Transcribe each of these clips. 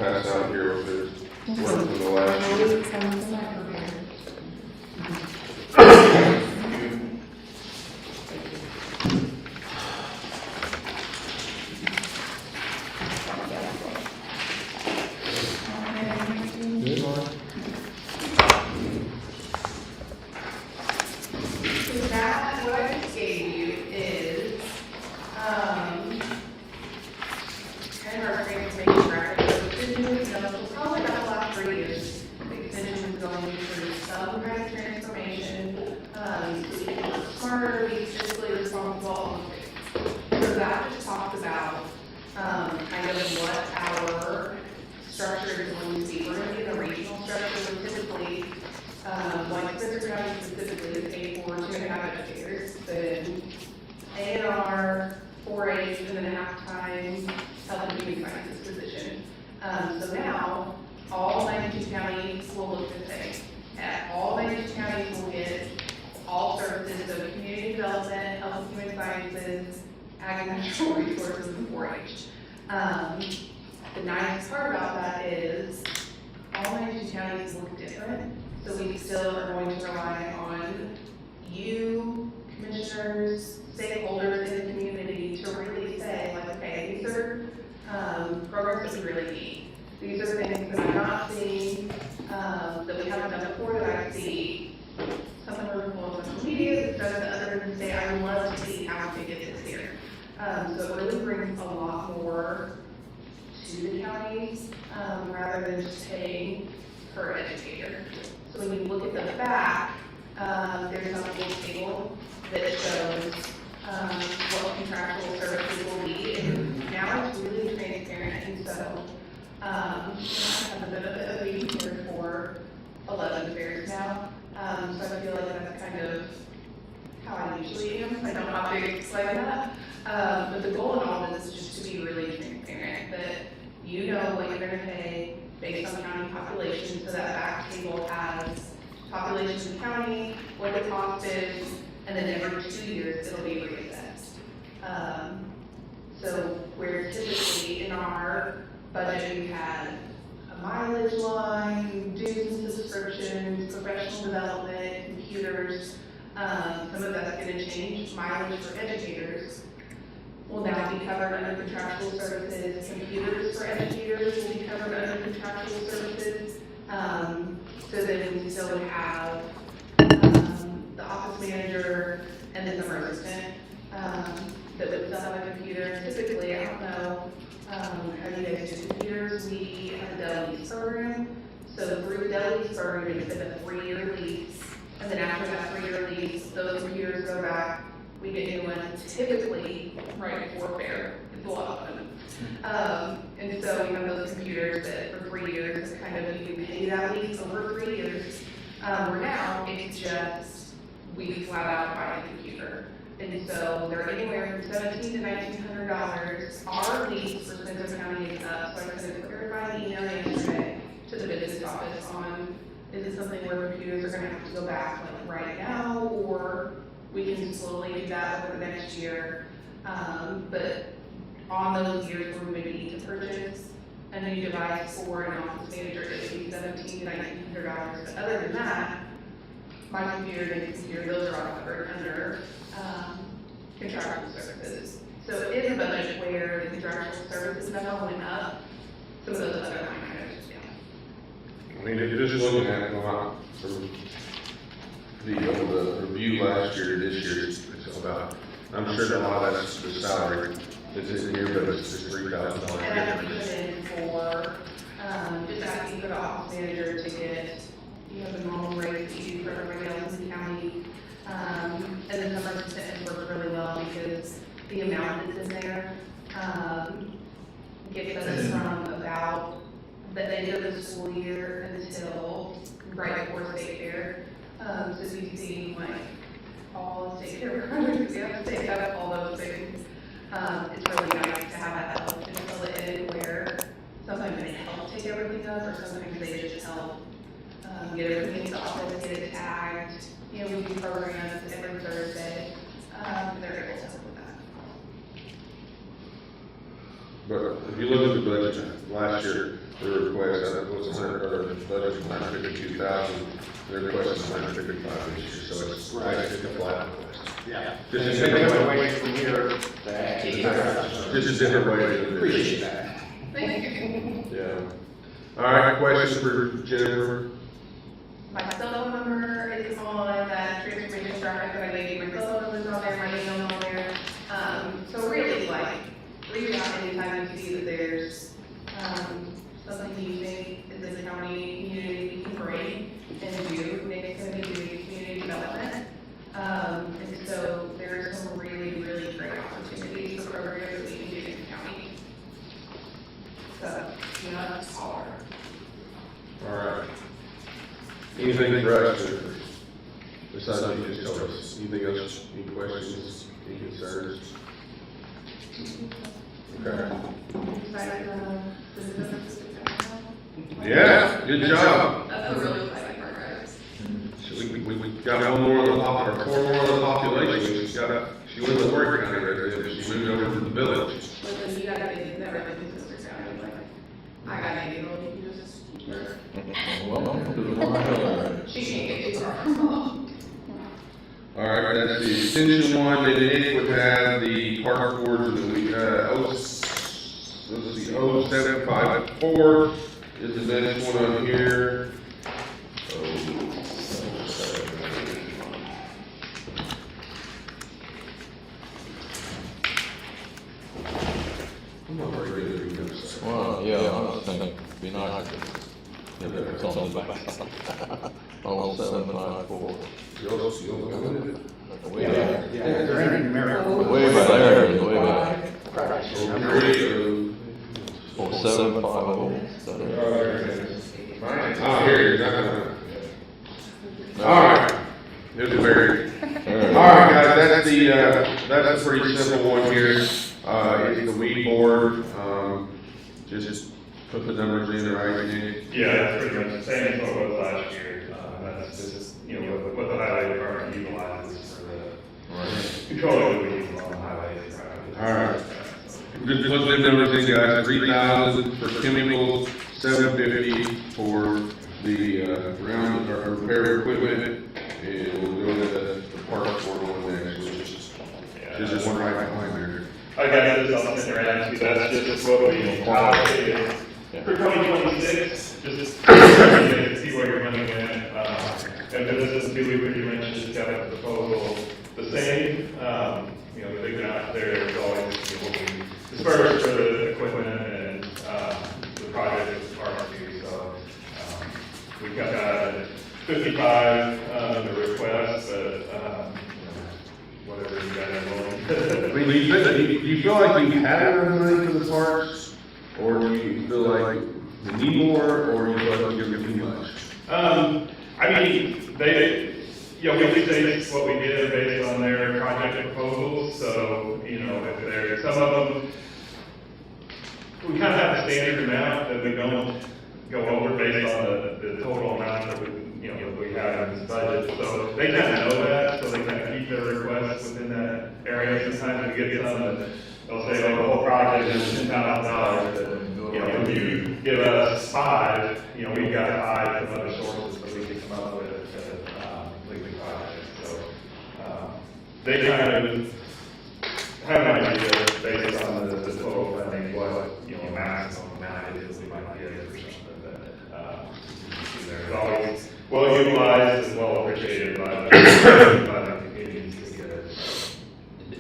pass out here with this work from the last year. So that, what I just gave you is, kind of our transformation record. So it's been, probably about the last 3 years, the extension is going through some kind of transformation, to be smarter, be fiscally responsible. So that just talks about, kind of what our structure is going to be. We're going to get a regional structure, so typically, like Spencer County specifically is paid for 2.5 educators, then A&R, 4-H, and then a half-time health and community sciences position. So now, all 92 counties will look the same. At all 92 counties will get all services, so community development, health and human sciences, ag and natural resources, and 4-H. The nice part about that is all 92 counties look different, so we still are going to rely on you, commissioners, stakeholders in the community to really say, like, okay, these are programs that we really need. These are things that I'm not seeing, that we haven't done before, that I see someone wonderful on social media that does the other and say, I would love to see how we get this here. So it really brings a lot more to the counties, rather than just paying per educator. So when you look at the back, there's a little table that shows what contractual services will be, and now it's really transparent, and so I have the benefit of being here for 11 years now, so I feel like that's kind of how I usually am. I don't know how to explain that, but the goal in all of this is just to be really transparent, that you know what you're going to pay based on county population, so that back table has population of the county, what the cost is, and then every 2 years it'll be reassessed. So where typically in our budget we had a mileage line, dues and subscriptions, professional development, computers, some of that's going to change. Mileage for educators will now be covered under contractual services. Computers for educators will be covered under contractual services. So then we still would have the office manager and then the assistant that would still have a computer. Typically, I don't know how you guys do computers. We have a Dell lease program. So through the Dell lease program, it's been a 3-year lease. And then after that 3-year lease, those computers go back. We get new ones typically right before fair. It's a lot of fun. And so we have those computers that for 3 years, kind of you can pay that lease over 3 years. Where now it's just we flat out buy a computer. And so they're anywhere from $1,700 to $1,900. Our lease for Spencer County is up, so I sent a clarified email yesterday to the business office on, is it something where computers are gonna have to go back like right now, or we can slowly do that over the next year. But on those years where we maybe need to purchase a new device for an office manager, it would be $1,700 to $1,900. But other than that, my computer and his computer, those are all covered under contractual services. So in a budget where the contractual services number went up, some of those other line items just down. I mean, if you're just looking at it, from the review last year to this year, it's about, I'm sure that a lot of that's the salary that's in here, but it's just $3,000 And I put difference. in for, just asking for the office manager to get, the normal rate that you do for everybody else in the county. And then the number percentage worked really well because the amount that's in there, gets us from about the end of the school year until right before state fair. So we see like all state fair projects, you have to take up all those things. It's really nice to have that help and fill it in where sometimes they help take everything up, or sometimes they just help get everything into the office, get it tagged. We do programs every Thursday, and they're able to help with that. But if you look at the budget last year, the request, that was 100, or the budget was 152,000, their request is 155 this year, so it's Right. it's a flat request. Yeah. Just a So we different have to way, wait from here to actually. just a different way to do it. Appreciate that. Thank you. Yeah. All right, question for Jennifer? My cell phone number is on that transformation graphic that I gave you. My cell phone is on there, my email on there. So really, like, reach out anytime you see that there's, something you think that this county community can bring and do. Nick's gonna be doing community development. And so there are some really, really great opportunities for programs that we can do in the county. So, you know, that's all. All right. Anything for us, Jennifer? Besides what you just told us? Anything else? Any questions? Any concerns? Okay. Yeah, good job. That's a really exciting part, guys. So we got one more of the or 4 more of the population. She was a Warrior County resident, but she moved over to the village. Listen, you gotta get everything in Sister County, like, I gotta get it, you just. She can't get too far. All right, that's the extension one, and it would have the park boards of the week, let's see, 0754 is the next one on here. I'm not very good at reading this. Well, yeah, I was thinking, it'd be nice to get it on the back. On 754. You'll go with it. Way back. Yeah, they're entering America. Way back there, way back. Or 750. Oh, here it is. All right. There's a barrier. All right, guys, that's a pretty simple one here. It's the weed board. Just put the numbers in, right, Nick? Yeah, that's pretty much the same as what it was last year. That's just, you know, what the highway department utilizes for the control of the weeds along the highways. All right. Just put the numbers in, guys. 3,000 for chemicals, 750 for the ground or repair equipment, and we'll go to the park board one next, which is just one right behind there. I got this, I'll send it around to you, that's just what we allocated for 2026, just to see where your money went. And this is Billy, what you mentioned, got a proposal, the same, you know, the big amount there is always, you know, what we disperse for the equipment and, the project is part of it, so, we got that at 55, the request, but, you know, whatever you guys are willing. Do you feel like you have enough money for the parks, or do you feel like you need more, or you feel like you're giving too much? I mean, they, you know, we say what we did based on their project proposals, so, you know, if there, some of them, we kind of have a standard amount that we don't go over based on the total amount that we, you know, we have in this budget, so they kind of know that, so they kind of keep their requests within that area. Sometimes we get some that they'll say, oh, the whole project is $10,000, but, you know, if you give us 5, you know, we've got 5 from other sources that we can come up with to complete the project, so, they kind of have an idea based on the total funding, what, you know, maximum amount it is we might get or something, but, there's always well utilized and well appreciated by the communities to get it.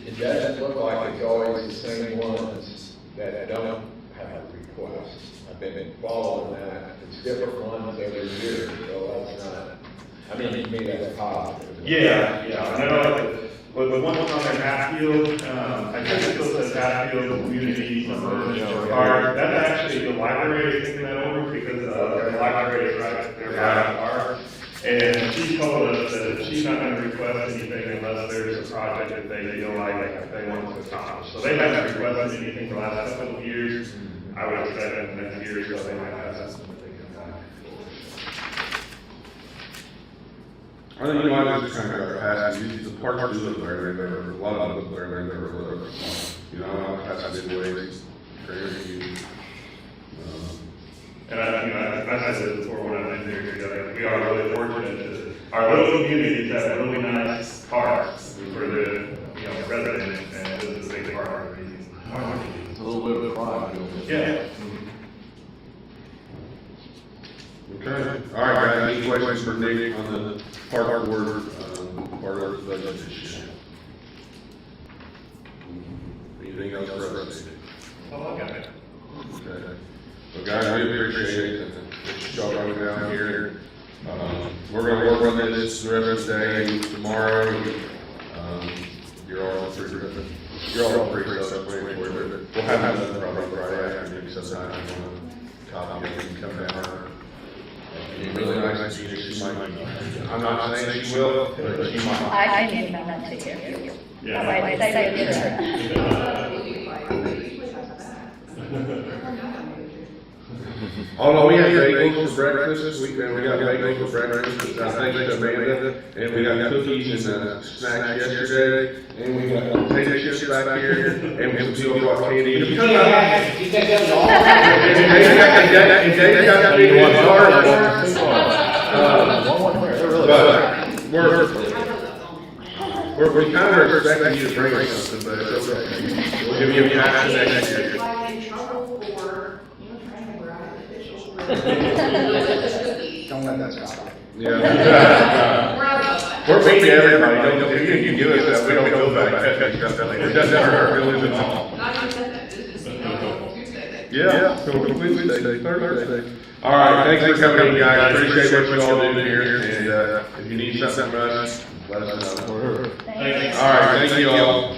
It doesn't look like it's always the same ones that don't have a request. I've been following that. It's different ones every year, so that's not, I mean, to me, that's positive. Yeah, I know, but the one on there, Hatfield, I think it still says Hatfield Community Park. That's actually the library taking that over because the library is right there by the park. And she told us that she's not gonna request anything unless there's a project that they feel like they want to accomplish. So they haven't requested anything the last couple of years. I would expect in the next year or so they might have something that they can back. I think you might just kind of go past, the parks do look very, a lot of them look very, look. You know, past good ways, crazy. And said it before when I was in there, we are really fortunate that our little communities have really nice parks for the, residents, and this is a big part of the reason. It's a little bit of pride. Yeah. Okay, all right, guys, any questions for Nick on the park board, part of the budget issue? Anything else for us? Oh, okay. Okay. Well, guys, we appreciate it, y'all coming down here. We're gonna work on this the rest of the day, tomorrow. You're all pretty self-explanatory, but we'll have another probably Friday afternoon sometime. If you want to copy it, you can come down. It'd be really nice to see you. She might, I'm not saying she will, but she might. I can email that to you. Yeah. Right, say it. Oh, no, we had bagels for breakfast, we got bagels for breakfast, I think to Amanda, and we got cookies and snacks yesterday, and we got potato chips back here, and some people brought candy. You think that's all? And Dave got that big one, but we're kind of expecting you to bring us something, but it's okay. We'll give you a pass next year. Like in trouble for, trying to brag officials. Don't let that stop. Yeah. We're beating everybody, don't, if you give us that, we don't go back, it doesn't hurt our feelings at all. Not just that, this is, Tuesday. Yeah, so completely Thursday. All right, thanks for coming, guys, appreciate what you all do here, and, if you need something from us, let us know. Thank you. All right, thank you all.